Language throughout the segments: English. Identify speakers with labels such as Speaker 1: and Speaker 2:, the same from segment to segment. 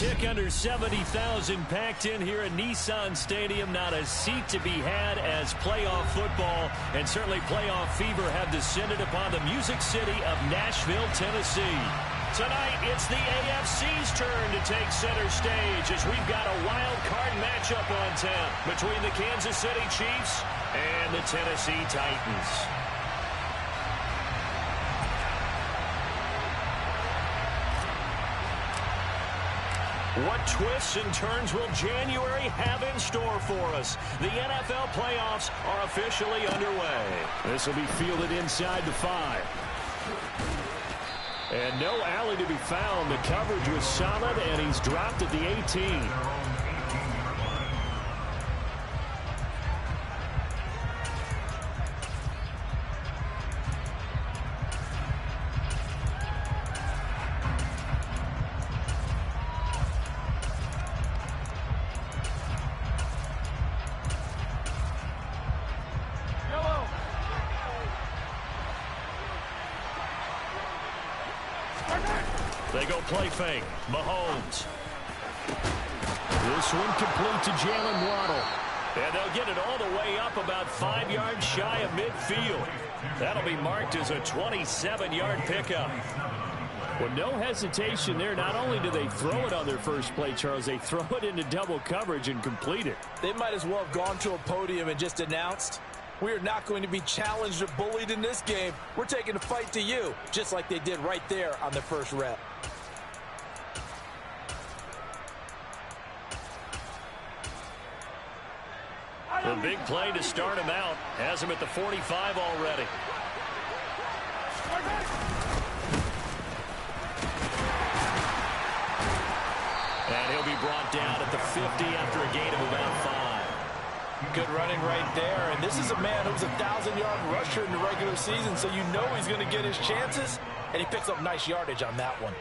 Speaker 1: tick under 70,000 packed in here at Nissan Stadium. Not a seat to be had as playoff football and certainly playoff fever have descended upon the Music City of Nashville, Tennessee. Tonight, it's the AFC's turn to take center stage as we've got a wild card matchup on tap between the Kansas City Chiefs and the Tennessee Titans. What twists and turns will January have in store for us? The NFL playoffs are officially underway. This will be fielded inside the 5. And no alley to be found. The coverage was solid, and he's dropped at the 18. They go play fake. Mahomes. This one complete to Jalen Waddle. And they'll get it all the way up about 5 yards shy of midfield. That'll be marked as a 27-yard pickup. Well, no hesitation there. Not only do they throw it on their first play, Charles, they throw it into double coverage and complete it.
Speaker 2: They might as well have gone to a podium and just announced, we are not going to be challenged or bullied in this game. We're taking the fight to you, just like they did right there on the first rep.
Speaker 1: The big play to start him out. Has him at the 45 already. And he'll be brought down at the 50 after a gain of about 5.
Speaker 2: Good running right there. And this is a man who's a 1,000-yard rusher in the regular season, so you know he's going to get his chances. And he picks up nice yardage on that one.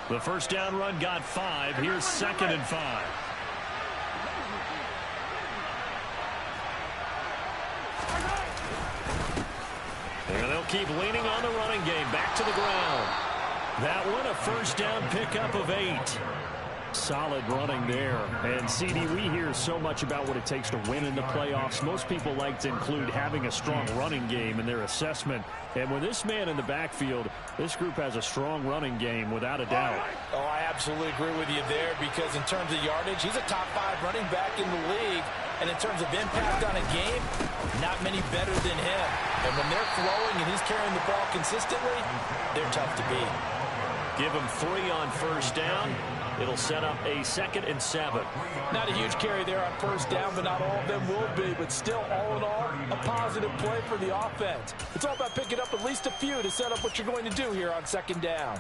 Speaker 1: The first down run got 5. Here's 2nd and 5. And they'll keep leaning on the running game. Back to the ground. That one a first down pickup of 8. Solid running there. And, CD, we hear so much about what it takes to win in the playoffs. Most people like to include having a strong running game in their assessment. And with this man in the backfield, this group has a strong running game without a doubt.
Speaker 2: Oh, I absolutely agree with you there because in terms of yardage, he's a top 5 running back in the league. And in terms of impact on a game, not many better than him. And when they're throwing and he's carrying the ball consistently, they're tough to beat.
Speaker 1: Give him 3 on first down. It'll set up a 2nd and 7.
Speaker 2: Not a huge carry there on first down, but not all of them will be. But still, all in all, a positive play for the offense. It's all about picking up at least a few to set up what you're going to do here on 2nd down.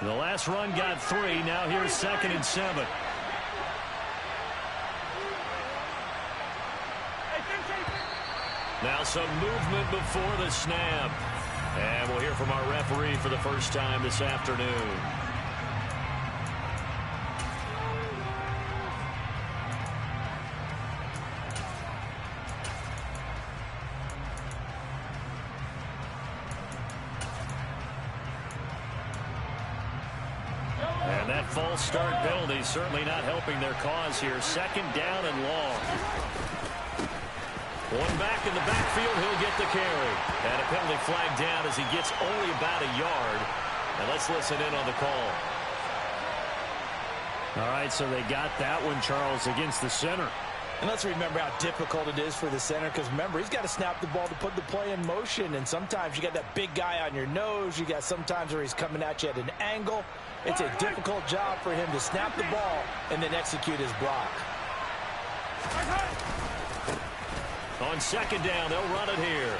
Speaker 1: The last run got 3. Now here's 2nd and 7. Now some movement before the snap. And we'll hear from our referee for the first time this afternoon. And that false start penalty certainly not helping their cause here. 2nd down and long. One back in the backfield, he'll get the carry. And a penalty flag down as he gets only about a yard. And let's listen in on the call. All right, so they got that one, Charles, against the center.
Speaker 2: And let's remember how difficult it is for the center because, remember, he's got to snap the ball to put the play in motion. And sometimes you got that big guy on your nose. You got sometimes where he's coming at you at an angle. It's a difficult job for him to snap the ball and then execute his block.
Speaker 1: On 2nd down, they'll run it here.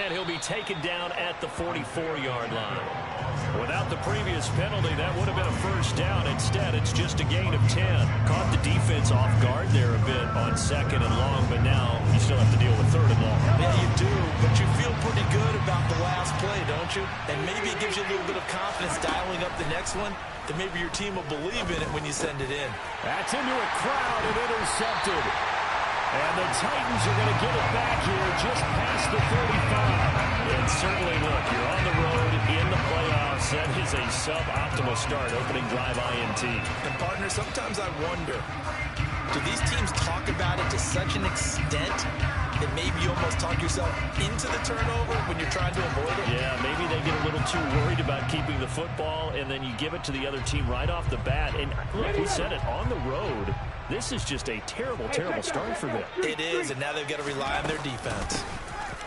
Speaker 1: And he'll be taken down at the 44-yard line. Without the previous penalty, that would have been a first down. Instead, it's just a gain of 10. Caught the defense off guard there a bit on 2nd and long, but now you still have to deal with 3rd and long.
Speaker 2: Yeah, you do, but you feel pretty good about the last play, don't you? And maybe it gives you a little bit of confidence dialing up the next one. then maybe your team will believe in it when you send it in.
Speaker 1: That's into a crowd and intercepted. And the Titans are going to get it back here just past the 35. And certainly, look, you're on the road in the playoffs. That is a suboptimal start, opening drive INT.
Speaker 2: And, partner, sometimes I wonder, do these teams talk about it to such an extent that maybe you almost talk yourself into the turnover when you're trying to avoid it?
Speaker 1: Yeah, maybe they get a little too worried about keeping the football, and then you give it to the other team right off the bat. And, look, we said it, on the road, this is just a terrible, terrible start for them.
Speaker 2: It is, and now they've got to rely on their defense.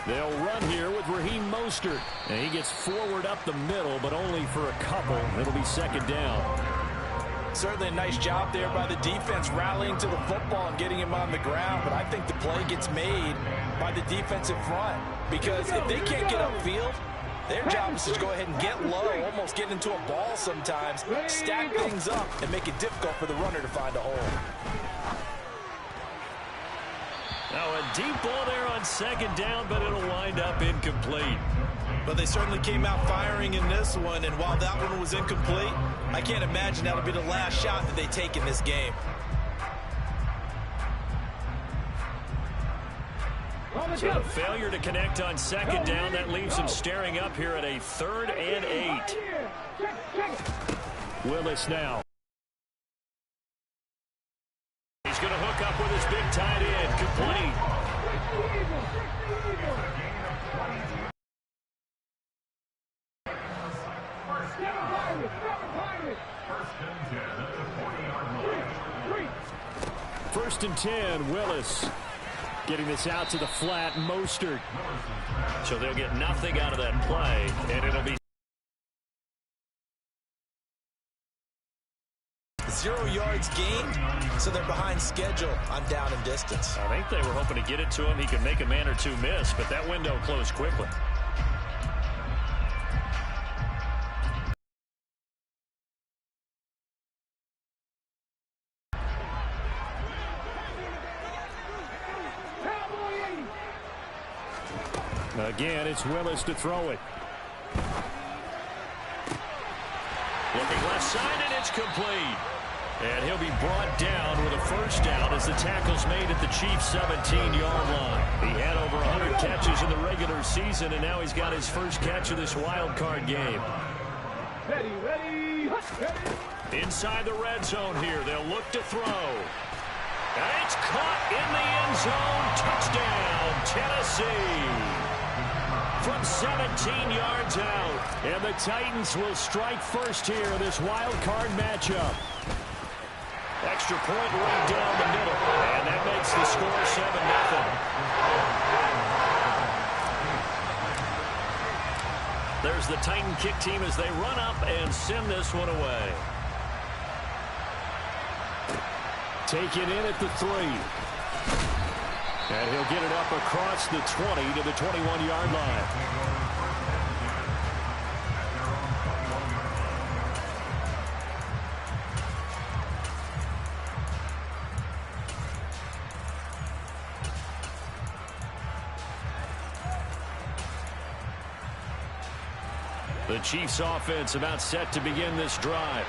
Speaker 1: They'll run here with Raheem Mostert. And he gets forward up the middle, but only for a couple. It'll be second down.
Speaker 2: Certainly a nice job there by the defense rallying to the football and getting him on the ground, but I think the play gets made by the defensive front, because if they can't get upfield, their job is to go ahead and get low, almost get into a ball sometimes, stack things up, and make it difficult for the runner to find a hole.
Speaker 1: Now a deep ball there on second down, but it'll wind up incomplete.
Speaker 2: But they certainly came out firing in this one, and while that one was incomplete, I can't imagine that'll be the last shot that they take in this game.
Speaker 1: So a failure to connect on second down, that leaves him staring up here at a 3rd and 8. Willis now. He's going to hook up with his big tight end, complete. First and 10, Willis. Getting this out to the flat, Mostert. So they'll get nothing out of that play, and it'll be
Speaker 2: 0 yards gained, so they're behind schedule on down and distance.
Speaker 1: I think they were hoping to get it to him. He could make a man or two miss, but that window closed quickly. Again, it's Willis to throw it. Looking left side, and it's complete. And he'll be brought down with a first down as the tackle's made at the Chiefs' 17-yard line. He had over 100 catches in the regular season, and now he's got his first catch of this wild card game. Ready. Inside the red zone here, they'll look to throw. And it's caught in the end zone. Touchdown, Tennessee. From 17 yards out. And the Titans will strike first here in this wild card matchup. Extra point right down the middle. And that makes the score 7-0. There's the Titan kick team as they run up and send this one away. Taken in at the 3. And he'll get it up across the 20 to the 21-yard line. The Chiefs offense about set to begin this drive.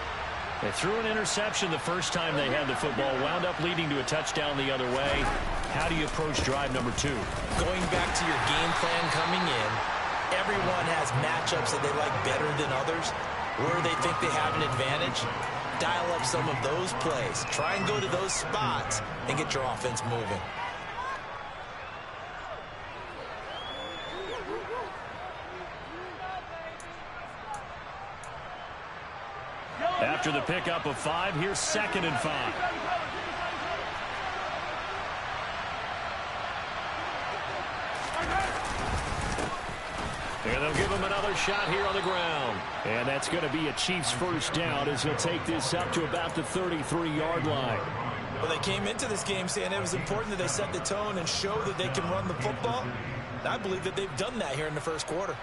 Speaker 1: They threw an interception the first time they had the football, wound up leading to a touchdown the other way. How do you approach drive number 2?
Speaker 2: Going back to your game plan coming in, everyone has matchups that they like better than others, where they think they have an advantage. Dial up some of those plays. Try and go to those spots and get your offense moving.
Speaker 1: After the pickup of 5, here's 2nd and 5. And they'll give him another shot here on the ground. And that's going to be a Chiefs first down as he'll take this up to about the 33-yard line.
Speaker 2: Well, they came into this game saying it was important that they set the tone and show that they can run the football. And I believe that they've done that here in the first quarter.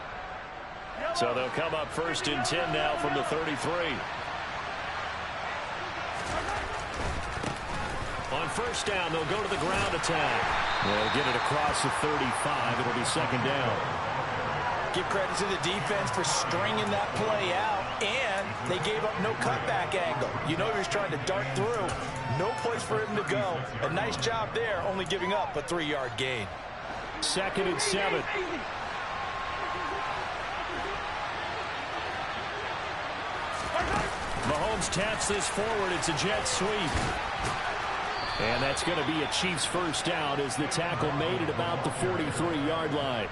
Speaker 1: So they'll come up 1st and 10 now from the 33. On first down, they'll go to the ground attack. They'll get it across the 35. It'll be 2nd down.
Speaker 2: Give credit to the defense for stringing that play out and They gave up no cutback angle. You know he was trying to dart through. No place for him to go. A nice job there, only giving up a 3-yard gain.
Speaker 1: 2nd and 7. Mahomes taps this forward. It's a jet sweep. And that's going to be a Chiefs first down as the tackle made at about the 43-yard line.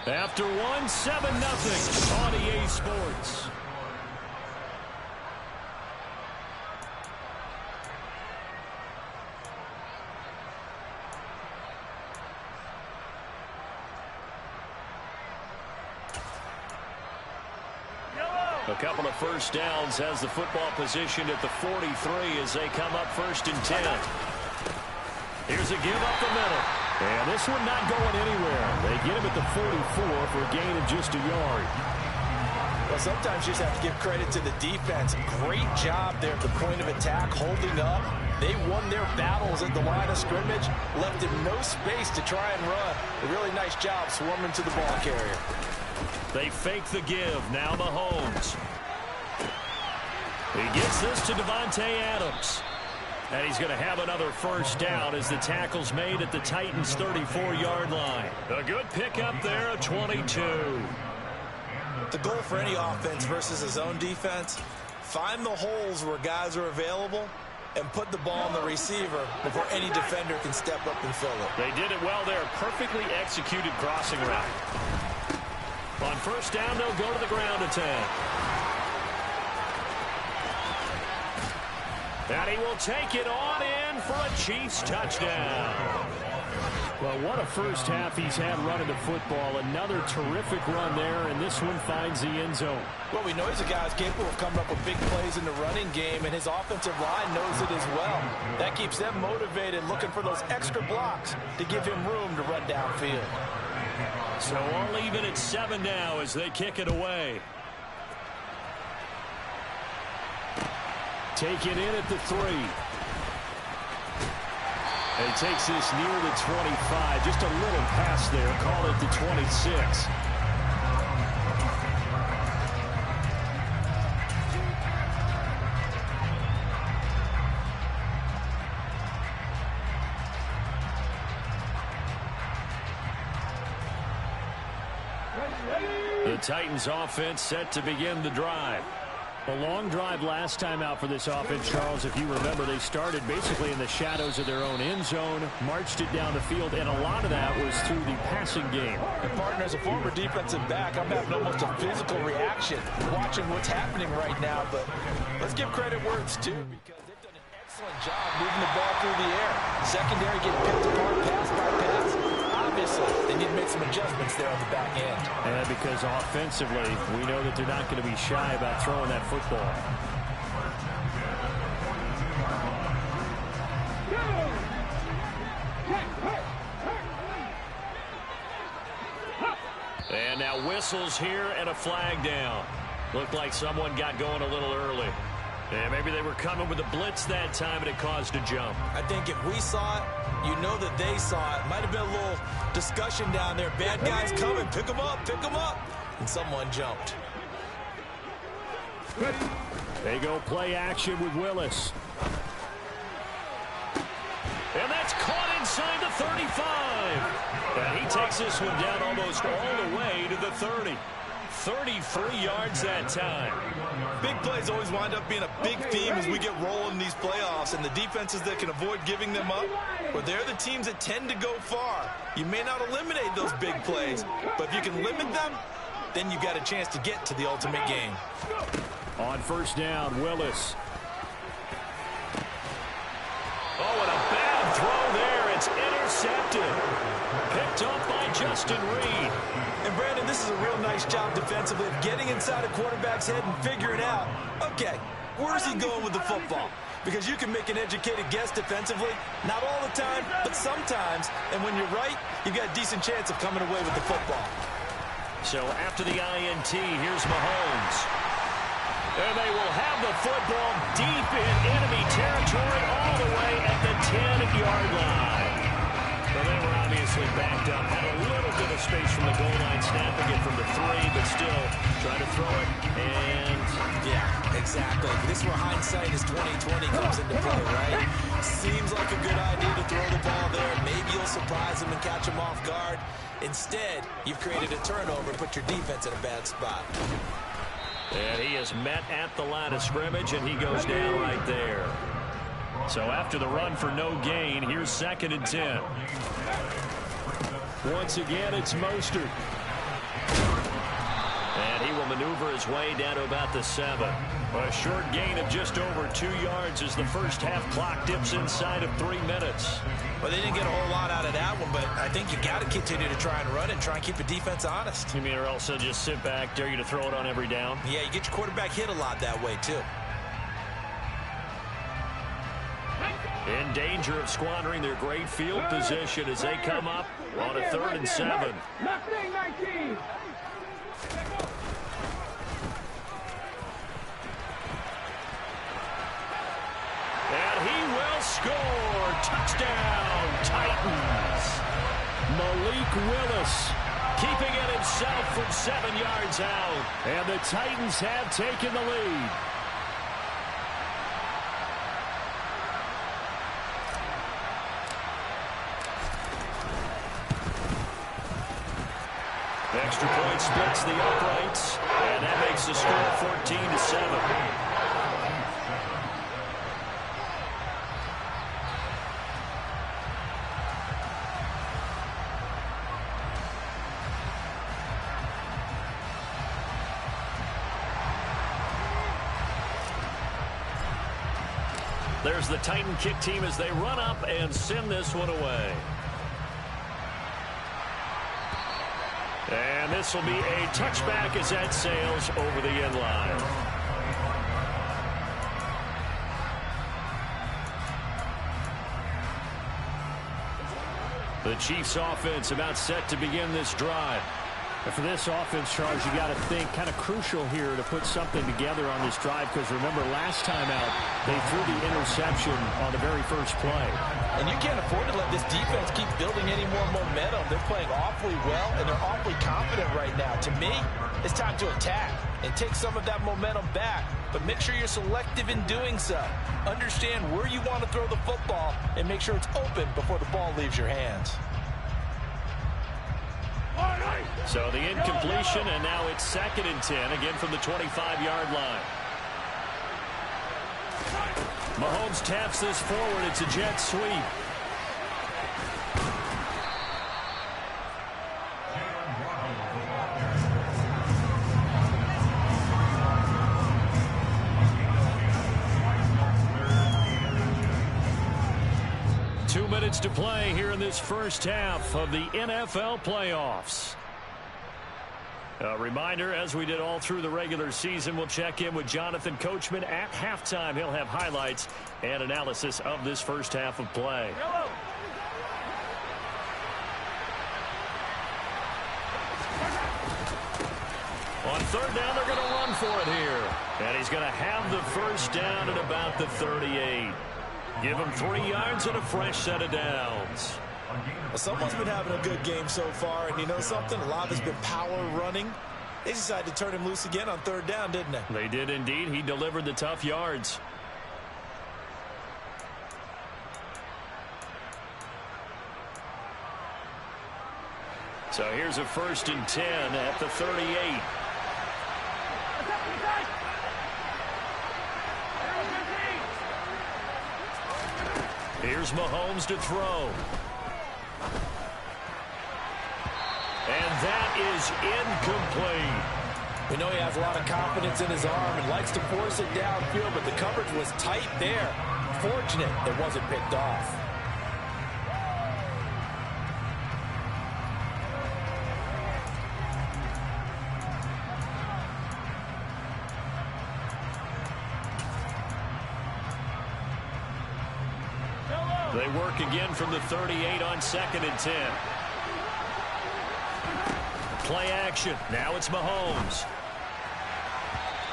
Speaker 1: After 1, 7-0 on EA Sports. A couple of first downs has the football positioned at the 43 as they come up 1st and 10. Here's a give up the middle. And this one not going anywhere. They get him at the 44 for a gain of just a yard.
Speaker 2: Well, sometimes you just have to give credit to the defense. Great job there at the point of attack, holding up. They won their battles at the line of scrimmage, left him no space to try and run. A really nice job swarming to the ball carrier.
Speaker 1: They fake the give. Now Mahomes. He gets this to Devontae Adams. And he's going to have another first down as the tackle's made at the Titans' 34-yard line. A good pickup there of 22.
Speaker 2: The goal for any offense versus a zone defense, find the holes where guys are available and put the ball on the receiver before any defender can step up and fill it.
Speaker 1: They did it well there. Perfectly executed crossing route. On first down, they'll go to the ground attack. And he will take it on in for a Chiefs touchdown. Well, what a first half he's had running the football. Another terrific run there, and this one finds the end zone.
Speaker 2: Well, we know he's a guy who's capable of coming up with big plays in the running game, and his offensive line knows it as well. That keeps them motivated, looking for those extra blocks to give him room to run downfield.
Speaker 1: So all even at 7 now as they kick it away. Take it in at the 3. And he takes this near the 25. Just a little pass there. Call it the 26. The Titans offense set to begin the drive. A long drive last time out for this offense, Charles. If you remember, they started basically in the shadows of their own end zone, marched it down the field, and a lot of that was through the passing game.
Speaker 2: And partner, as a former defensive back, I'm having almost a physical reaction watching what's happening right now. But let's give credit where it's due, because they've done an excellent job moving the ball through the air. Secondary getting picked apart pass by pass. Obviously, they need to make some adjustments there on the back end.
Speaker 1: And because offensively, we know that they're not going to be shy about throwing that football. And now whistles here and a flag down. Looked like someone got going a little early. And maybe they were coming with a blitz that time and it caused a jump.
Speaker 2: I think if we saw it, you know that they saw it. Might have been a little discussion down there. Bad guys coming. Pick them up. Pick them up. And someone jumped.
Speaker 1: They go play action with Willis. And that's caught inside the 35. And he takes this one down almost all the way to the 30. 33 yards that time.
Speaker 2: Big plays always wind up being a big theme as we get rolling in these playoffs, and the defenses that can avoid giving them up, well, they're the teams that tend to go far. You may not eliminate those big plays, but if you can limit them, then you've got a chance to get to the ultimate game.
Speaker 1: On first down, Willis. Oh, and a bad throw there. It's intercepted. Picked up by Justin Reed.
Speaker 2: And, Brandon, this is a real nice job defensively of getting inside a quarterback's head and figuring out, okay, where's he going with the football? Because you can make an educated guess defensively, not all the time, but sometimes. And when you're right, you've got a decent chance of coming away with the football.
Speaker 1: So after the INT, here's Mahomes. And they will have the football deep in enemy territory all the way at the 10-yard line. Well, they were obviously backed up. Had a little bit of space from the goal line, snapping it from the 3, but still trying to throw it. And
Speaker 2: yeah, exactly. This is where hindsight is 20/20 comes into play, right? Seems like a good idea to throw the ball there. Maybe you'll surprise him and catch him off guard. Instead, you've created a turnover and put your defense in a bad spot.
Speaker 1: And he is met at the line of scrimmage, and he goes down right there. So after the run for no gain, here's 2nd and 10. Once again, it's Mostert. And he will maneuver his way down to about the 7. A short gain of just over 2 yards as the first half clock dips inside of 3 minutes.
Speaker 2: Well, they didn't get a whole lot out of that one, but I think you got to continue to try and run it and try and keep the defense honest.
Speaker 1: You mean, or else they'll just sit back, dare you to throw it on every down?
Speaker 2: Yeah, you get your quarterback hit a lot that way, too.
Speaker 1: In danger of squandering their great field position as they come up on a 3rd and 7. And he will score. Touchdown, Titans. Malik Willis keeping it himself from 7 yards out. And the Titans have taken the lead. Extra point splits the uprights, and that makes the score 14-7. There's the Titan kick team as they run up and send this one away. And this will be a touchback as that sails over the end line. The Chiefs offense about set to begin this drive.
Speaker 3: And for this offense, Charles, you got to think kind of crucial here to put something together on this drive, because remember last time out they threw the interception on the very first play.
Speaker 2: And you can't afford to let this defense keep building any more momentum. They're playing awfully well, and they're awfully confident right now. To me, it's time to attack and take some of that momentum back, but make sure you're selective in doing so. Understand where you want to throw the football and make sure it's open before the ball leaves your hands.
Speaker 1: So the incompletion, and now it's 2nd and 10, again from the 25-yard line. Mahomes taps this forward. It's a jet sweep. Two minutes to play here in this first half of the NFL playoffs. A reminder, as we did all through the regular season, we'll check in with Jonathan Coachman at halftime. He'll have highlights and analysis of this first half of play. On 3rd down, they're going to run for it here. And he's going to have the first down at about the 38. Give him 3 yards and a fresh set of downs.
Speaker 2: Well, someone's been having a good game so far, and you know something? A lot has been power running. They decided to turn him loose again on 3rd down, didn't they?
Speaker 1: They did indeed. He delivered the tough yards. So here's a 1st and 10 at the 38. Here's Mahomes to throw. And that is incomplete.
Speaker 2: We know he has a lot of confidence in his arm and likes to force it downfield, but the coverage was tight there. Fortunate it wasn't picked off.
Speaker 1: They work again from the 38 on 2nd and 10. Play action. Now it's Mahomes.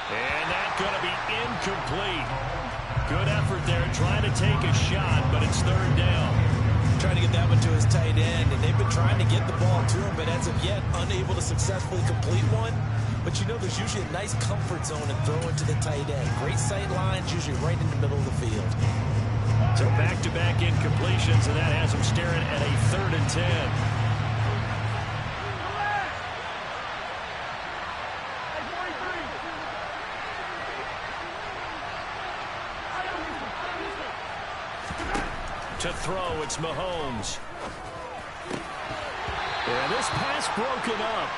Speaker 1: And that's going to be incomplete. Good effort there trying to take a shot, but it's 3rd down.
Speaker 2: Trying to get that one to his tight end, and they've been trying to get the ball to him, but as of yet, unable to successfully complete one. But you know, there's usually a nice comfort zone in throwing to the tight end. Great sight lines, usually right in the middle of the field.
Speaker 1: So back-to-back incompletions, and that has him staring at a 3rd and 10. To throw, it's Mahomes. And this pass broken up.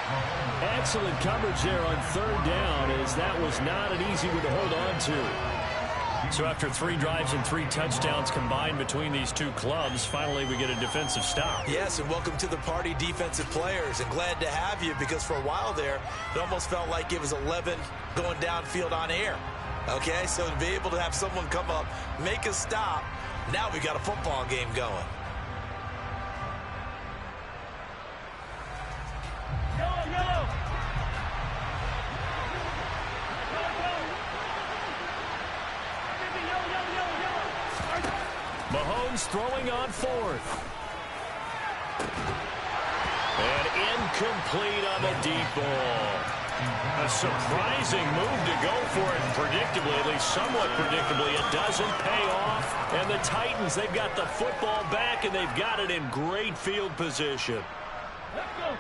Speaker 1: Excellent coverage there on 3rd down, as that was not an easy one to hold on to. So after 3 drives and 3 touchdowns combined between these two clubs, finally we get a defensive stop.
Speaker 2: Yes, and welcome to the party, defensive players, and glad to have you, because for a while there, it almost felt like it was 11 going downfield on air. Okay, so to be able to have someone come up, make a stop, now we got a football game going.
Speaker 1: Mahomes throwing on 4th. And incomplete on the deep ball. A surprising move to go for it predictably, at least somewhat predictably. It doesn't pay off. And the Titans, they've got the football back, and they've got it in great field position.
Speaker 4: Let's go.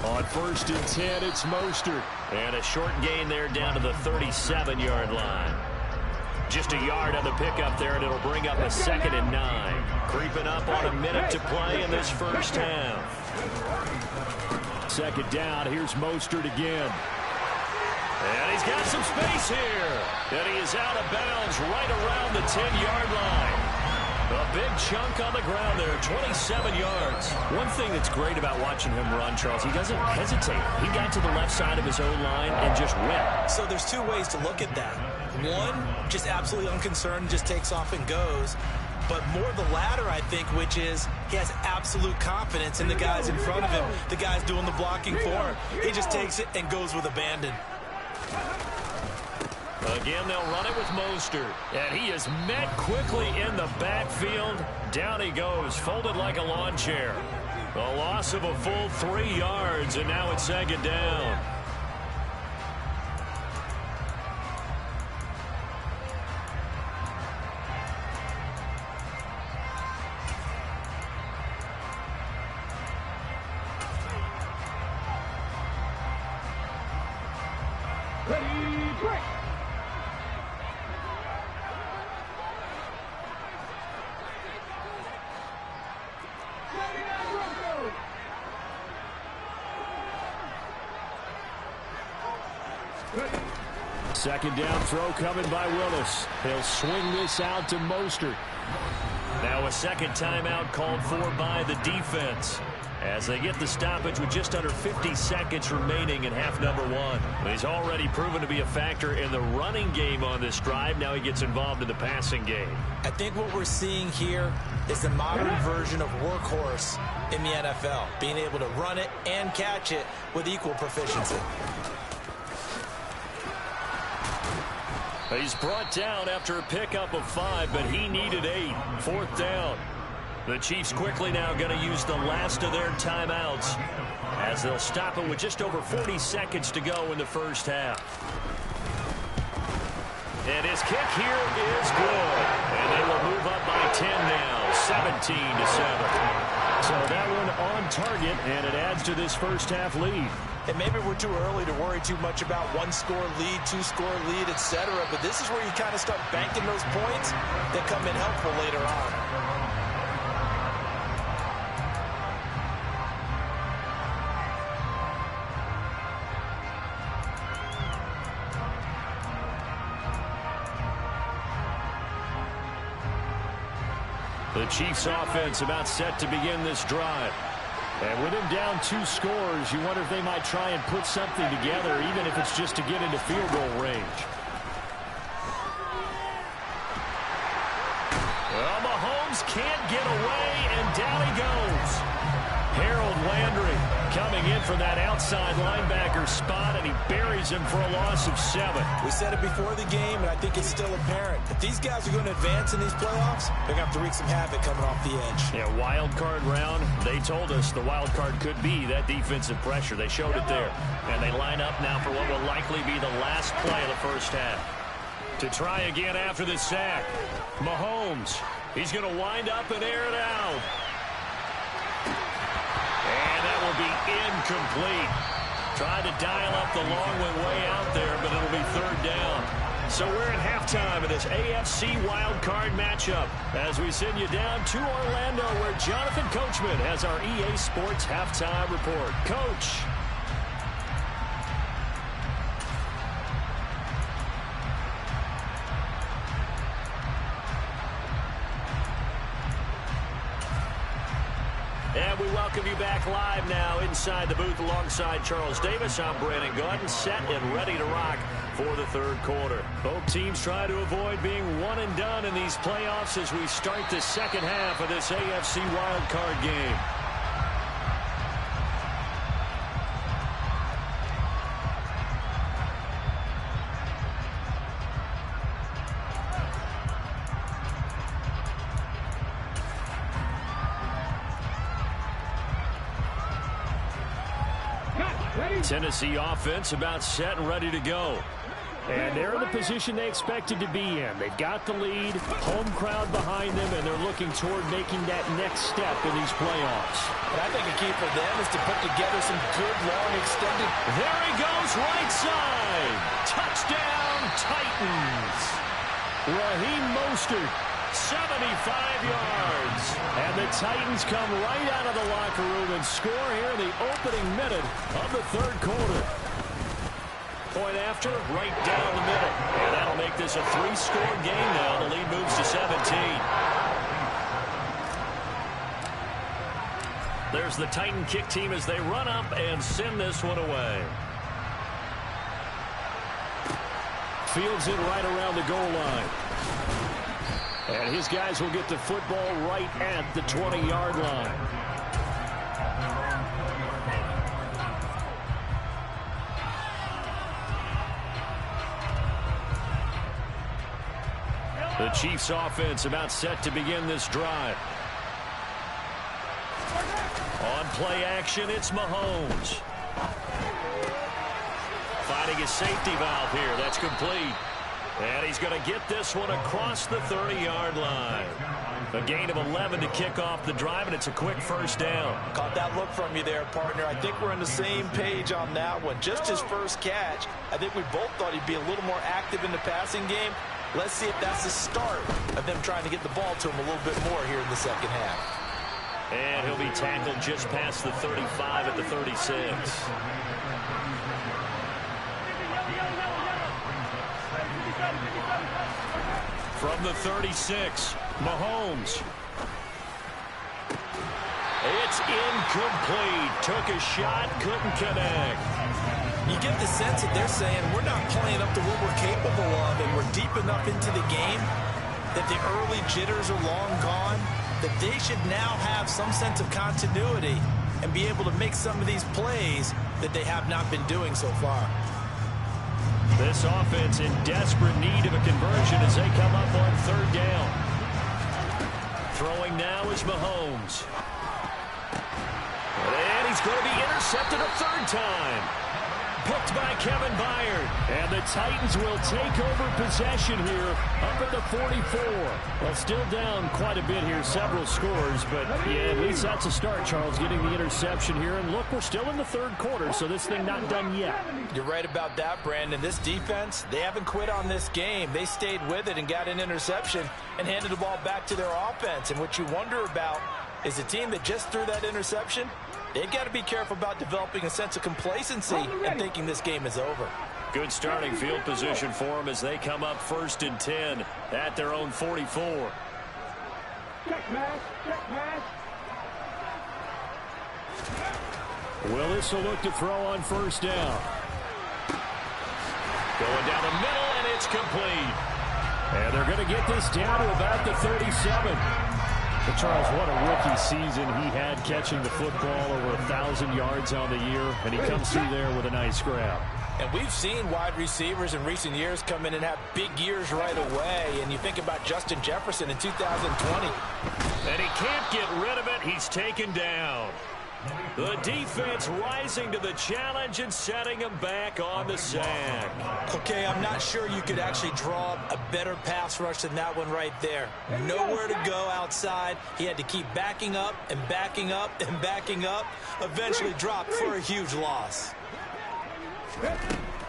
Speaker 1: On 1st and 10, it's Mostert. And a short gain there down to the 37-yard line. Just a yard on the pickup there, and it'll bring up a 2nd and 9. Creeping up on a minute to play in this first half. 2nd down, here's Mostert again. And he's got some space here. And he is out of bounds right around the 10-yard line. A big chunk on the ground there, 27 yards. One thing that's great about watching him run, Charles, he doesn't hesitate. He got to the left side of his own line and just went.
Speaker 2: So there's 2 ways to look at that. One, just absolutely unconcerned, just takes off and goes. But more the latter, I think, which is he has absolute confidence in the guys in front of him, the guys doing the blocking for him. He just takes it and goes with abandon.
Speaker 1: Again, they'll run it with Mostert. And he is met quickly in the backfield. Down he goes, folded like a lawn chair. A loss of a full 3 yards, and now it's 2nd down.
Speaker 4: Ready, break.
Speaker 3: Second down throw coming by Willis. He'll swing this out to Mostert.
Speaker 1: Now a second timeout called for by the defense, as they get the stoppage with just under 50 seconds remaining in half number 1. He's already proven to be a factor in the running game on this drive. Now he gets involved in the passing game.
Speaker 2: I think what we're seeing here is the modern version of workhorse in the NFL, being able to run it and catch it with equal proficiency.
Speaker 1: He's brought down after a pickup of 5, but he needed 8. 4th down. The Chiefs quickly now going to use the last of their timeouts, as they'll stop it with just over 40 seconds to go in the first half. And his kick here is good. And they will move up by 10 now, 17-7.
Speaker 3: So that one on target, and it adds to this first half lead.
Speaker 2: And maybe we're too early to worry too much about 1-score lead, 2-score lead, etc. But this is where you kind of start banking those points that come in helpful later on.
Speaker 1: The Chiefs offense about set to begin this drive.
Speaker 3: And with him down 2 scores, you wonder if they might try and put something together, even if it's just to get into field goal range.
Speaker 1: Well, Mahomes can't get away, and down he goes. Harold Landry coming in from that outside linebacker spot, and he buries him for a loss of 7.
Speaker 2: We said it before the game, and I think it's still apparent. If these guys are going to advance in these playoffs, they're going to have to wreak some havoc coming off the edge.
Speaker 1: Yeah, wild card round. They told us the wild card could be that defensive pressure. They showed it there. And they line up now for what will likely be the last play of the first half. To try again after the sack, Mahomes. He's going to wind up and air it out. And that will be incomplete. Tried to dial up the long one way out there, but it'll be third down. So we're at halftime of this AFC wildcard matchup as we send you down to Orlando, where Jonathan Coachman has our EA Sports halftime report. Coach. And we welcome you back live now inside the booth alongside Charles Davis. I'm Brandon Gaudin, set and ready to rock for the third quarter. Both teams try to avoid being one and done in these playoffs as we start the second half of this AFC wildcard game. Tennessee offense about set and ready to go.
Speaker 3: And they're in the position they expected to be in. They've got the lead, home crowd behind them, and they're looking toward making that next step in these playoffs.
Speaker 2: And I think a key for them is to put together some good, long, extended.
Speaker 1: There he goes, right side. Touchdown, Titans.
Speaker 3: Raheem Mostert.
Speaker 1: 75 yards.
Speaker 3: And the Titans come right out of the locker room and score here in the opening minute of the third quarter.
Speaker 1: Point after, right down the middle. And that'll make this a 3-score game now. The lead moves to 17. There's the Titan kick team as they run up and send this one away.
Speaker 3: Fields it right around the goal line. And his guys will get the football right at the 20-yard line.
Speaker 1: The Chiefs offense about set to begin this drive. On play action, it's Mahomes. Finding his safety valve here. That's complete. And he's going to get this one across the 30-yard line. A gain of 11 to kick off the drive, and it's a quick first down.
Speaker 2: Caught that look from you there, partner. I think we're on the same page on that one. Just his first catch. I think we both thought he'd be a little more active in the passing game. Let's see if that's the start of them trying to get the ball to him a little bit more here in the second half.
Speaker 1: And he'll be tackled just past the 35 at the 36. From the 36, Mahomes. It's incomplete. Took a shot, couldn't connect.
Speaker 2: You get the sense that they're saying we're not playing up to what we're capable of, and we're deep enough into the game that the early jitters are long gone, that they should now have some sense of continuity and be able to make some of these plays that they have not been doing so far.
Speaker 1: This offense in desperate need of a conversion as they come up on third down. Throwing now is Mahomes. And he's going to be intercepted a third time. Picked by Kevin Byard.
Speaker 3: And the Titans will take over possession here up at the 44. Well, still down quite a bit here, several scores, but yeah, at least that's a start, Charles, getting the interception here. And look, we're still in the third quarter, so this thing not done yet.
Speaker 2: You're right about that, Brandon. This defense, they haven't quit on this game. They stayed with it and got an interception and handed the ball back to their offense. And what you wonder about is a team that just threw that interception, they've got to be careful about developing a sense of complacency and thinking this game is over.
Speaker 1: Good starting field position for them as they come up 1st and 10 at their own 44.
Speaker 4: Check pass, check pass.
Speaker 3: Willis will look to throw on first down.
Speaker 1: Going down the middle, and it's complete.
Speaker 3: And they're going to get this down to about the 37. But Charles, what a rookie season he had, catching the football over 1,000 yards on the year, and he comes through there with a nice grab.
Speaker 2: And we've seen wide receivers in recent years come in and have big years right away. And you think about Justin Jefferson in 2020.
Speaker 1: And he can't get rid of it. He's taken down. The defense rising to the challenge and setting him back on the sack.
Speaker 2: Okay, I'm not sure you could actually draw a better pass rush than that one right there. Nowhere to go outside. He had to keep backing up and backing up and backing up. Eventually dropped for a huge loss.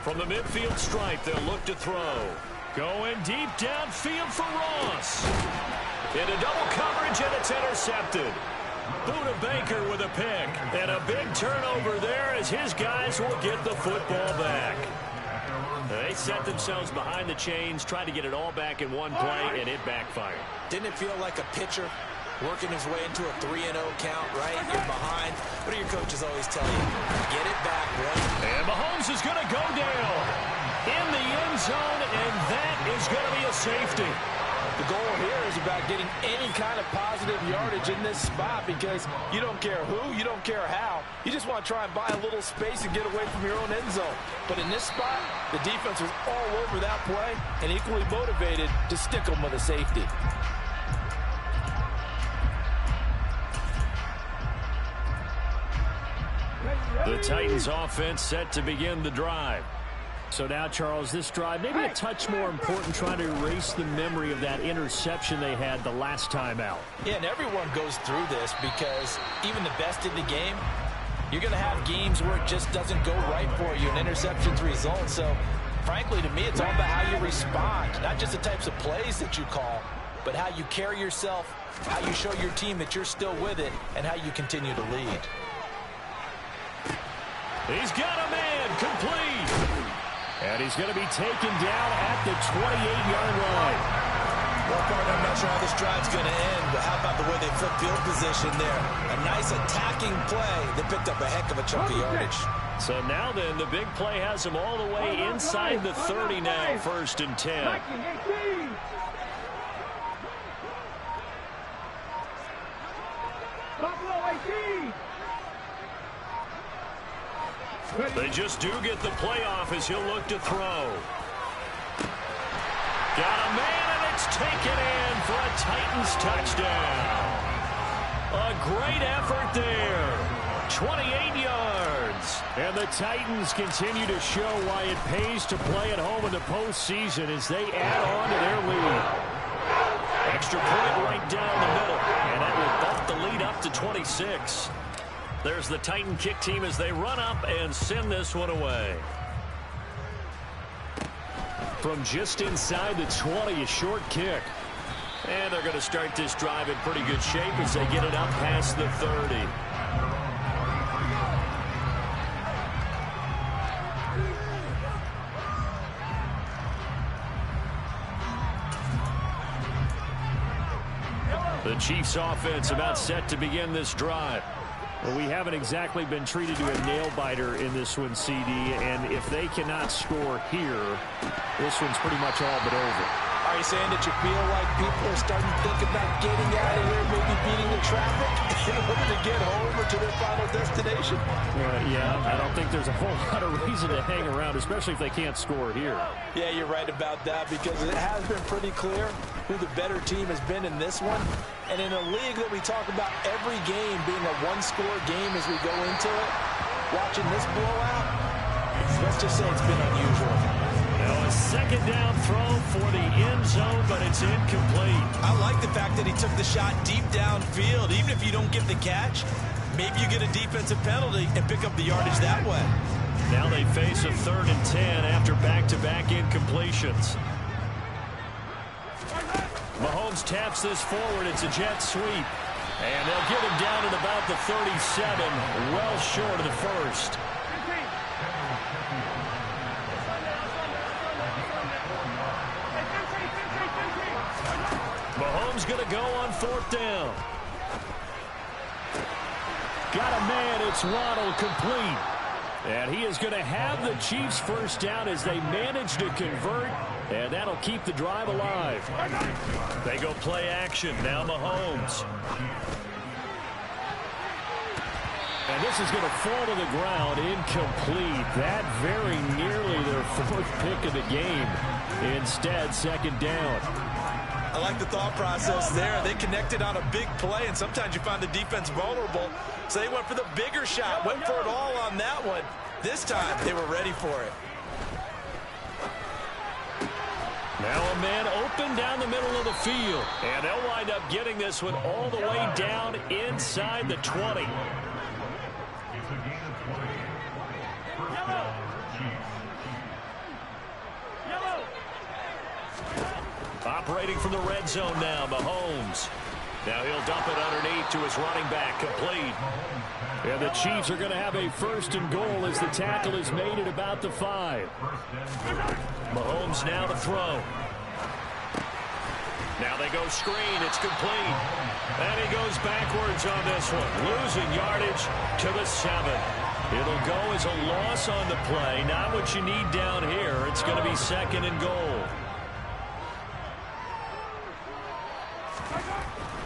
Speaker 1: From the midfield stripe, they'll look to throw. Going deep downfield for Ross. Into double coverage, and it's intercepted. Buda Baker with a pick. And a big turnover there as his guys will get the football back. They set themselves behind the chains, tried to get it all back in one play, and it backfired.
Speaker 2: Didn't it feel like a pitcher working his way into a 3-0 count, right? You're behind. What do your coaches always tell you? Get it back, one.
Speaker 1: And Mahomes is going to go down in the end zone, and that is going to be a safety.
Speaker 2: The goal here is about getting any kind of positive yardage in this spot, because you don't care who, you don't care how. You just want to try and buy a little space and get away from your own end zone. But in this spot, the defense was all over that play and equally motivated to stick them with a safety.
Speaker 1: The Titans offense set to begin the drive.
Speaker 3: So now, Charles, this drive maybe a touch more important, trying to erase the memory of that interception they had the last time out.
Speaker 2: Yeah, and everyone goes through this, because even the best in the game, you're going to have games where it just doesn't go right for you, and interceptions result. So, frankly, to me, it's all about how you respond, not just the types of plays that you call, but how you carry yourself, how you show your team that you're still with it, and how you continue to lead.
Speaker 1: He's got a man, complete. And he's going to be taken down at the 28-yard line.
Speaker 2: Well, partner, I'm not sure how this drive's going to end, but how about the way they flip field position there? A nice attacking play that picked up a heck of a chunk of yardage.
Speaker 1: So now then, the big play has him all the way inside the 30 now, 1st and 10. They just do get the playoff as he'll look to throw. Got a man, and it's taken in for a Titans touchdown. A great effort there. 28 yards.
Speaker 3: And the Titans continue to show why it pays to play at home in the postseason as they add on to their lead.
Speaker 1: Extra point right down the middle, and that will bump the lead up to 26. There's the Titan kick team as they run up and send this one away.
Speaker 3: From just inside the 20, a short kick.
Speaker 1: And they're going to start this drive in pretty good shape as they get it up past the 30. The Chiefs offense about set to begin this drive.
Speaker 3: Well, we haven't exactly been treated to a nail-biter in this one, CD, and if they cannot score here, this one's pretty much all but over.
Speaker 2: Are you saying that you feel like people are starting to think about getting out of here, maybe beating the traffic in order to get home or to their final destination?
Speaker 3: Yeah, I don't think there's a whole lot of reason to hang around, especially if they can't score here.
Speaker 2: Yeah, you're right about that, because it has been pretty clear who the better team has been in this one. And in a league that we talk about every game being a one-score game as we go into it, watching this blowout, let's just say it's been unusual.
Speaker 1: Now a second down throw for the end zone, but it's incomplete.
Speaker 2: I like the fact that he took the shot deep downfield. Even if you don't get the catch, maybe you get a defensive penalty and pick up the yardage that way.
Speaker 1: Now they face a 3rd and 10 after back-to-back incompletions. Mahomes taps this forward. It's a jet sweep. And they'll get him down at about the 37, well short of the first. Mahomes going to go on 4th down. Got a man. It's Waddle, complete.
Speaker 3: And he is going to have the Chiefs first down as they manage to convert, and that'll keep the drive alive.
Speaker 1: They go play action. Now Mahomes.
Speaker 3: And this is going to fall to the ground, incomplete. That very nearly their fourth pick of the game. Instead, second down.
Speaker 2: I like the thought process there. They connected on a big play, and sometimes you find the defense vulnerable. So they went for the bigger shot, went for it all on that one. This time, they were ready for it.
Speaker 1: Now a man open down the middle of the field. And they'll wind up getting this one all the way down inside the 20. Operating from the red zone now, Mahomes. Now he'll dump it underneath to his running back, complete.
Speaker 3: And the Chiefs are going to have a first and goal as the tackle is made at about the 5.
Speaker 1: Mahomes now to throw. Now they go screen. It's complete. And he goes backwards on this one, losing yardage to the 7. It'll go as a loss on the play. Not what you need down here. It's going to be second and goal.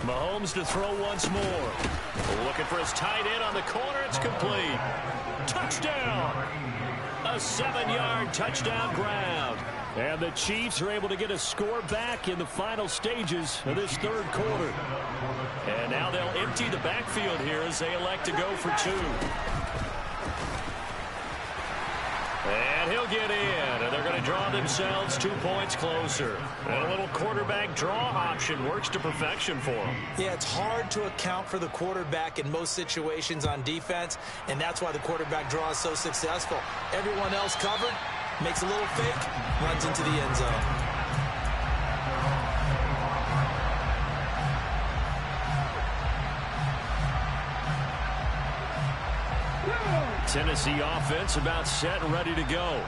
Speaker 1: Mahomes to throw once more. Looking for his tight end on the corner. It's complete. Touchdown. A 7-yard touchdown grab.
Speaker 3: And the Chiefs are able to get a score back in the final stages of this third quarter.
Speaker 1: And now they'll empty the backfield here as they elect to go for 2. And he'll get in, and they're going to draw themselves 2 points closer. And a little quarterback draw option works to perfection for them.
Speaker 2: Yeah, it's hard to account for the quarterback in most situations on defense, and that's why the quarterback draw is so successful. Everyone else covered, makes a little fake, runs into the end zone.
Speaker 1: Tennessee offense about set and ready to go.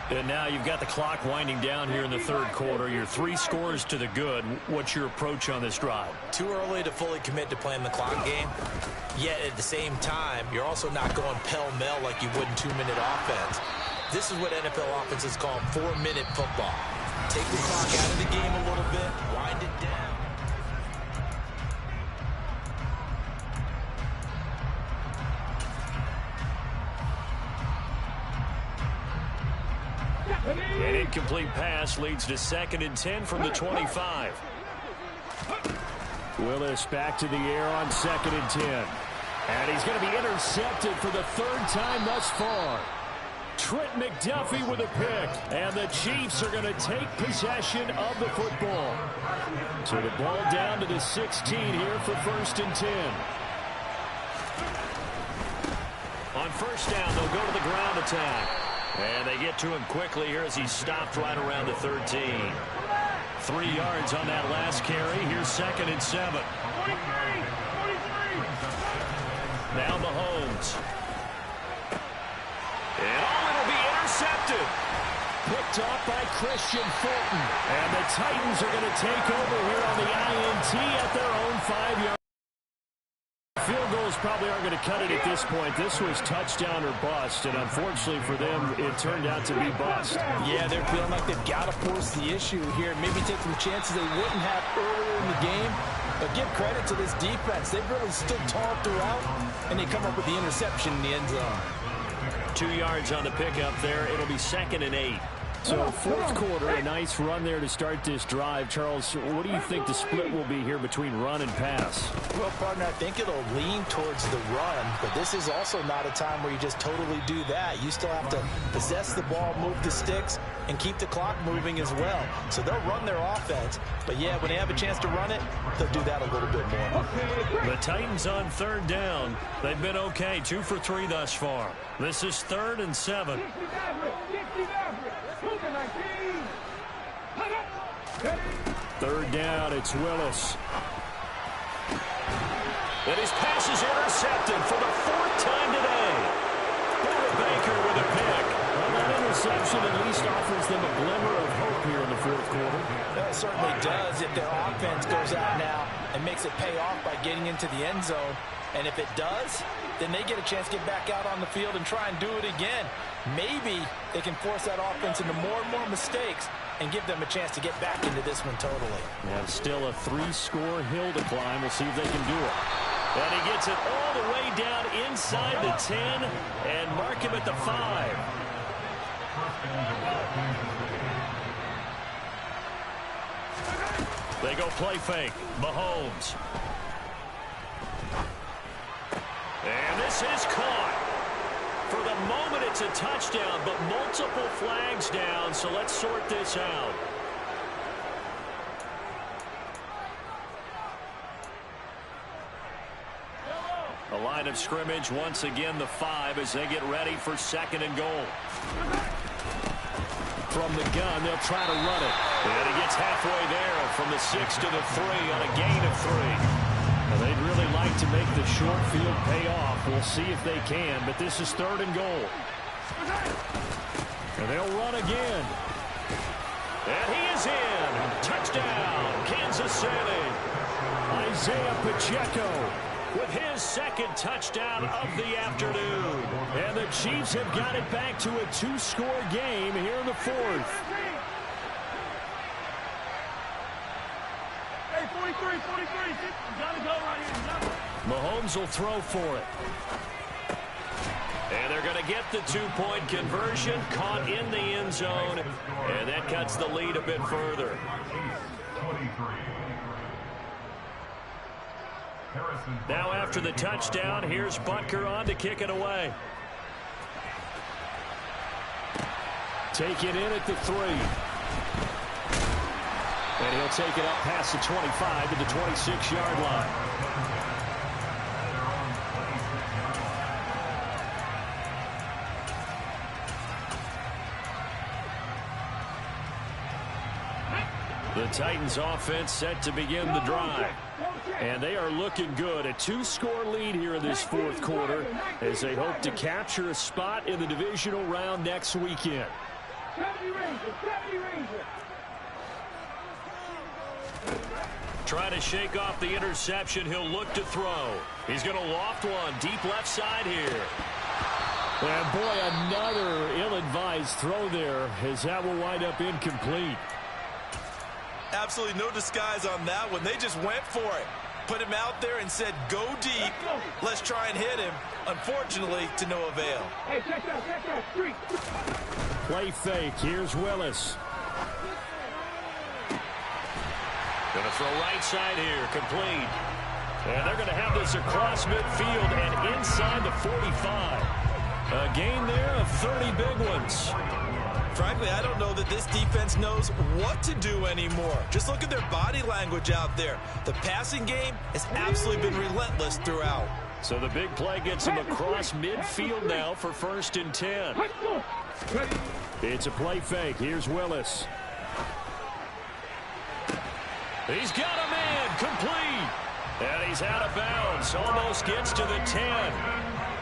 Speaker 1: And now you've got the clock winding down here in the third quarter. You're 3 scores to the good. What's your approach on this drive?
Speaker 2: Too early to fully commit to playing the clock game. Yet at the same time, you're also not going pell-mell like you would in 2-minute offense. This is what NFL offenses call 4-minute football. Take the clock out of the game a little bit, wind it down.
Speaker 1: An incomplete pass leads to 2nd and 10 from the 25.
Speaker 3: Willis back to the air on 2nd and 10. And he's going to be intercepted for the 3rd time thus far. Trent McDuffie with a pick. And the Chiefs are going to take possession of the football. So the ball down to the 16 here for 1st and 10.
Speaker 1: On first down, they'll go to the ground attack. And they get to him quickly here as he's stopped right around the 13. 3 yards on that last carry. Here's 2nd and 7. Now Mahomes. And it'll be intercepted.
Speaker 3: Picked off by Christian Fulton. And the Titans are going to take over here on the INT at their own 5-yard. Field goals probably aren't going to cut it at this point. This was touchdown or bust, and unfortunately for them, it turned out to be bust.
Speaker 2: Yeah, they're feeling like they've got to force the issue here. Maybe take some chances they wouldn't have earlier in the game. But give credit to this defense. They've really stood tall throughout, and they come up with the interception in the end zone.
Speaker 1: 2 yards on the pickup there. It'll be 2nd and 8.
Speaker 3: So 4th quarter, a nice run there to start this drive. Charles, what do you think the split will be here between run and pass?
Speaker 2: Well, partner, I think it'll lean towards the run, but this is also not a time where you just totally do that. You still have to possess the ball, move the sticks, and keep the clock moving as well. So they'll run their offense, but yeah, when they have a chance to run it, they'll do that a little bit more.
Speaker 1: The Titans on 3rd down. They've been okay, 2 for 3 thus far. This is 3rd and 7.
Speaker 3: 3rd down, it's Willis.
Speaker 1: And his pass is intercepted for the 4th time today. Bubba Baker with a pick.
Speaker 3: Well, that interception at least offers them a glimmer of hope here in the 4th quarter.
Speaker 2: That certainly does. If their offense goes out now and makes it pay off by getting into the end zone, And if it does, then they get a chance to get back out on the field and try and do it again. Maybe they can force that offense into more and more mistakes and give them a chance to get back into this one totally.
Speaker 3: Yeah, still a 3-score hill to climb. We'll see if they can do it. And he gets it all the way down inside the 10 and mark him at the 5. They go play fake. Mahomes. And this is caught. For the moment, it's a touchdown, but multiple flags down, so let's sort this out. A line of scrimmage, once again, the 5 as they get ready for 2nd and goal. From the gun, they'll try to run it. And he gets halfway there from the 6 to the 3 on a gain of 3. Now, they'd really like to make the short field pay off. We'll see if they can, but this is 3rd and goal. And they'll run again. And he is in. Touchdown, Kansas City. Isaiah Pacheco with his 2nd touchdown of the afternoon. And the Chiefs have got it back to a 2-score game here in the 4th.
Speaker 4: Hey, 43. Gotta go right here.
Speaker 3: Mahomes will throw for it.
Speaker 1: And they're going to get the 2-point conversion, caught in the end zone, and that cuts the lead a bit further. Now after the touchdown, here's Butker on to kick it away.
Speaker 3: Take it in at the 3. And he'll take it up past the 25 to the 26-yard line. The Titans offense set to begin the drive. And they are looking good. A 2-score lead here in this 4th quarter as they hope to capture a spot in the divisional round next weekend.
Speaker 1: Trying to shake off the interception. He'll look to throw. He's going to loft one deep left side here.
Speaker 3: And boy, another ill-advised throw there as that will wind up incomplete.
Speaker 2: Absolutely no disguise on that one. They just went for it. Put him out there and said, go deep. Let's try and hit him. Unfortunately, to no avail.
Speaker 4: Hey, check that street.
Speaker 3: Play fake. Here's Willis.
Speaker 1: Going to throw right side here. Complete. And they're going to have this across midfield and inside the 45. A gain there of 30 big ones.
Speaker 2: Frankly, I don't know that this defense knows what to do anymore. Just look at their body language out there. The passing game has absolutely been relentless throughout.
Speaker 1: So the big play gets him across midfield now for 1st and 10.
Speaker 3: It's a play fake. Here's Willis.
Speaker 1: He's got a man complete. And he's out of bounds. Almost gets to the 10.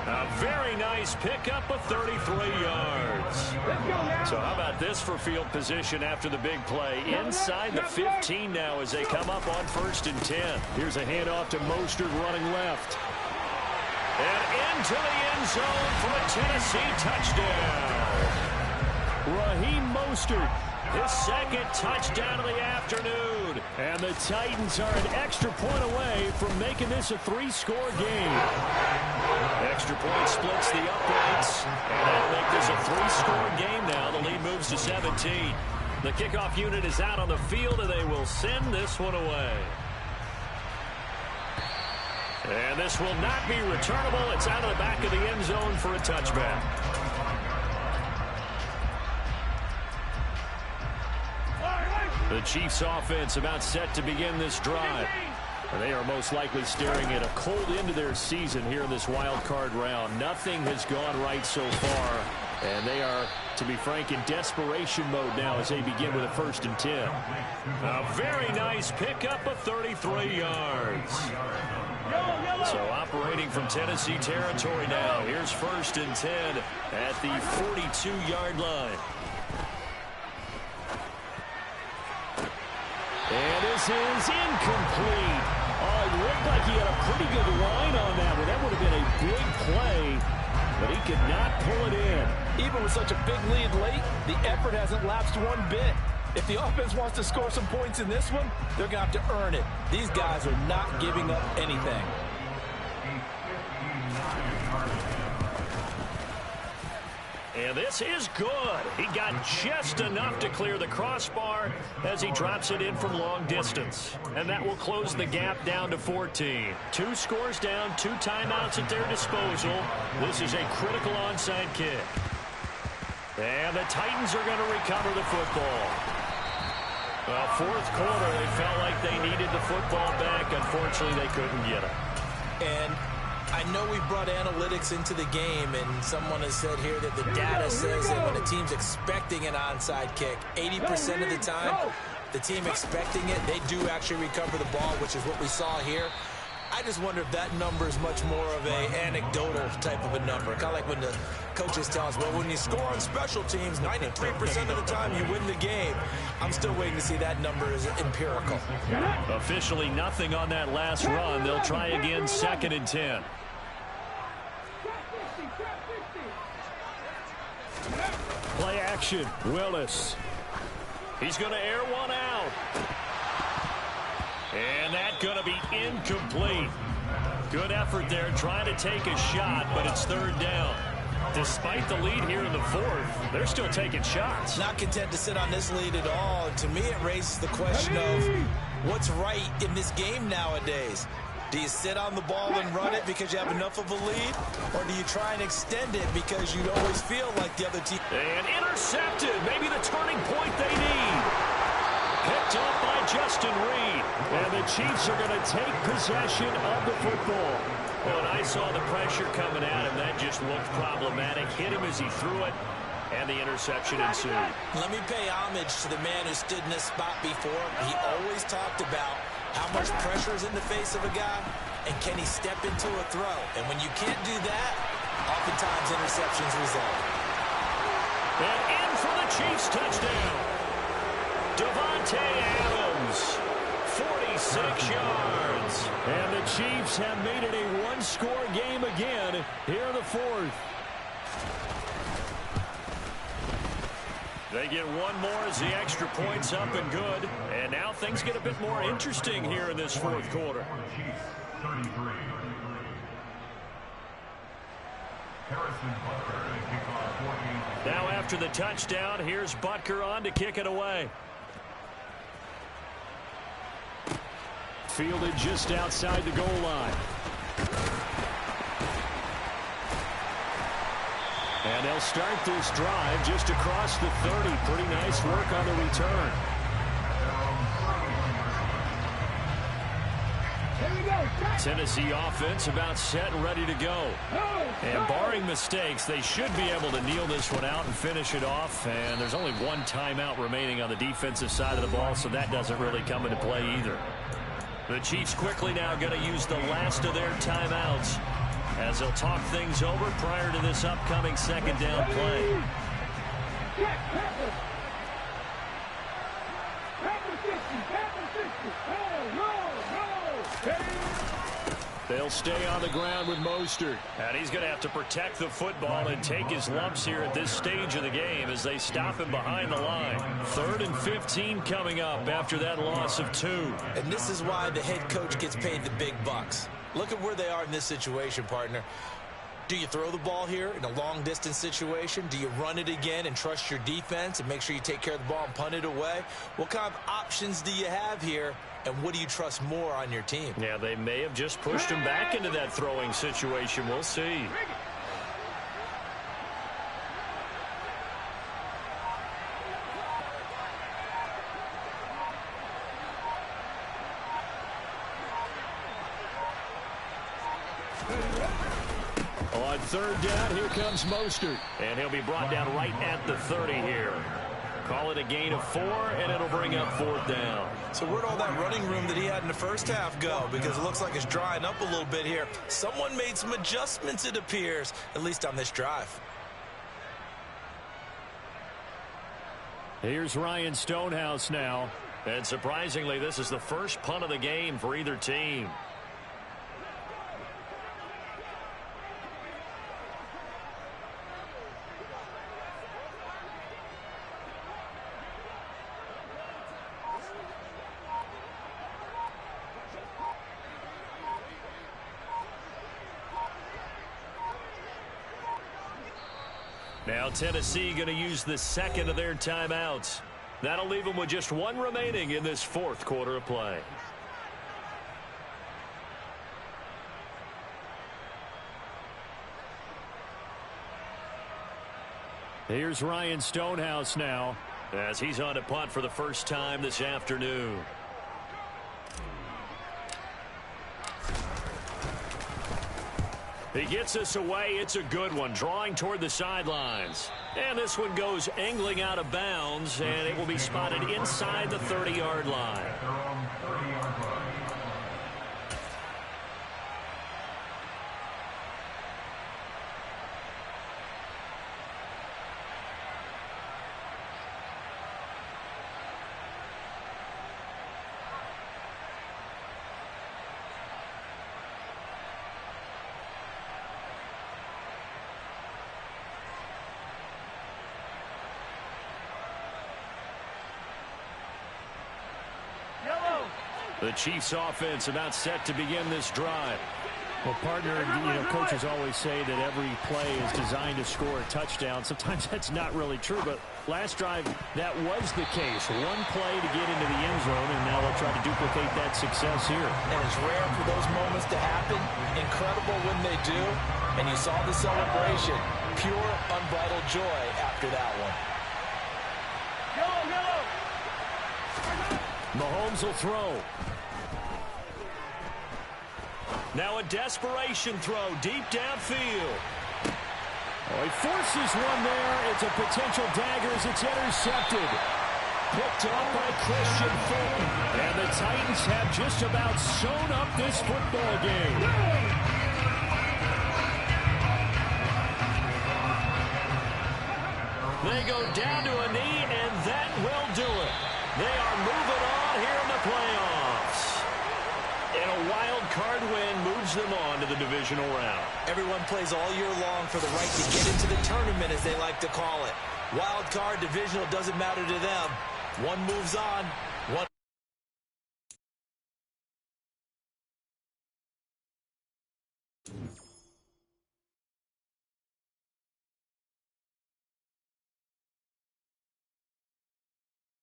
Speaker 1: A very nice pickup of 33 yards. So how about this for field position after the big play? Inside the 15 now as they come up on 1st and 10.
Speaker 3: Here's a handoff to Mostert running left.
Speaker 1: And into the end zone for a Tennessee touchdown.
Speaker 3: Raheem Mostert.
Speaker 1: His 2nd touchdown of the afternoon.
Speaker 3: And the Titans are an extra point away from making this a 3-score game.
Speaker 1: Extra point splits the uprights. And that'll make this a 3-score game now. The lead moves to 17. The kickoff unit is out on the field, and they will send this one away. And this will not be returnable. It's out of the back of the end zone for a touchback. The Chiefs offense about set to begin this drive. And they are most likely staring at a cold end to their season here in this wild card round. Nothing has gone right so far. And they are, to be frank, in desperation mode now as they begin with a 1st and 10. A very nice pickup of 33 yards. So operating from Tennessee territory now. Here's 1st and 10 at the 42-yard line.
Speaker 3: And this is incomplete. Oh, it looked like he had a pretty good line on that one. That would have been a big play, but he could not pull it in.
Speaker 2: Even with such a big lead late, the effort hasn't lapsed one bit. If the offense wants to score some points in this one, they're going to have to earn it. These guys are not giving up anything.
Speaker 1: And this is good. He got just enough to clear the crossbar as he drops it in from long distance. And that will close the gap down to 14. 2 scores down, 2 timeouts at their disposal. This is a critical onside kick. And the Titans are going to recover the football. Well, fourth quarter, they felt like they needed the football back. Unfortunately, they couldn't get it.
Speaker 2: And I know we brought analytics into the game, and someone has said here that the data says that when a team's expecting an onside kick, 80% of the time, the team expecting it, they do actually recover the ball, which is what we saw here. I just wonder if that number is much more of a anecdotal type of a number. Kind of like when the coaches tell us, well, when you score on special teams, 93% of the time you win the game. I'm still waiting to see that number is empirical.
Speaker 1: Officially nothing on that last run. They'll try again, 2nd and 10.
Speaker 3: Play action. Willis.
Speaker 1: He's going to air one out. And that's going to be incomplete. Good effort there trying to take a shot, but it's 3rd down. Despite the lead here in the 4th, they're still taking shots.
Speaker 2: Not content to sit on this lead at all. To me, it raises the question of what's right in this game nowadays. Do you sit on the ball and run it because you have enough of a lead? Or do you try and extend it because you always feel like the other team?
Speaker 1: And intercepted. Maybe the turning point they need. Picked up by Justin Reed.
Speaker 3: And the Chiefs are going to take possession of the football.
Speaker 1: When I saw the pressure coming at him, that just looked problematic. Hit him as he threw it, and the interception ensued.
Speaker 2: Let me pay homage to the man who stood in this spot before. He always talked about how much pressure is in the face of a guy, and can he step into a throw? And when you can't do that, oftentimes interceptions result.
Speaker 1: And in for the Chiefs touchdown. Devontae Adams, 46 yards.
Speaker 3: And the Chiefs have made it a one-score game again here in the 4th.
Speaker 1: They get one more as the extra point's up and good. And now things get a bit more interesting here in this 4th quarter. Now after the touchdown, here's Butker on to kick it away.
Speaker 3: Fielded just outside the goal line. And they'll start this drive just across the 30. Pretty nice work on the return.
Speaker 1: Tennessee offense about set and ready to go. And barring mistakes, they should be able to kneel this one out and finish it off. And there's only one timeout remaining on the defensive side of the ball, so that doesn't really come into play either. The Chiefs quickly now going to use the last of their timeouts as they'll talk things over prior to this upcoming 2nd down play.
Speaker 3: They'll stay on the ground with Mostert.
Speaker 1: And he's going to have to protect the football and take his lumps here at this stage of the game as they stop him behind the line. 3rd and 15 coming up after that loss of 2.
Speaker 2: And this is why the head coach gets paid the big bucks. Look at where they are in this situation, partner. Do you throw the ball here in a long-distance situation? Do you run it again and trust your defense and make sure you take care of the ball and punt it away? What kind of options do you have here, and what do you trust more on your team?
Speaker 1: Yeah, they may have just pushed him back into that throwing situation. We'll see.
Speaker 3: On 3rd down, here comes Mostert.
Speaker 1: And he'll be brought down right at the 30 here. Call it a gain of 4, and it'll bring up 4th down.
Speaker 2: So where'd all that running room that he had in the first half go? Because it looks like it's drying up a little bit here. Someone made some adjustments, it appears, at least on this drive.
Speaker 3: Here's Ryan Stonehouse now.
Speaker 1: And surprisingly, this is the first punt of the game for either team. Now Tennessee going to use the second of their timeouts. That'll leave them with just one remaining in this fourth quarter of play.
Speaker 3: Here's Ryan Stonehouse now,
Speaker 1: as he's on to punt for the first time this afternoon. He gets us away. It's a good one, drawing toward the sidelines. And this one goes angling out of bounds, and it will be spotted inside the 30-yard line. The Chiefs offense about set to begin this drive.
Speaker 3: Well, partner, coaches always say that every play is designed to score a touchdown. Sometimes that's not really true, but last drive, that was the case. One play to get into the end zone, and now they'll try to duplicate that success here.
Speaker 2: And it's rare for those moments to happen. Incredible when they do. And you saw the celebration. Pure, unbridled joy after that one.
Speaker 3: Mahomes will throw.
Speaker 1: Now a desperation throw deep downfield.
Speaker 3: Oh, he forces one there. It's a potential dagger as it's intercepted. Picked up by Christian Fulton. And the Titans have just about sewn up this football game.
Speaker 1: They go down to a knee, and that will do it. They are moving on here in the playoffs. And a wild card win moves them on to the divisional round.
Speaker 2: Everyone plays all year long for the right to get into the tournament, as they like to call it. Wild card, divisional, doesn't matter to them. One moves on, one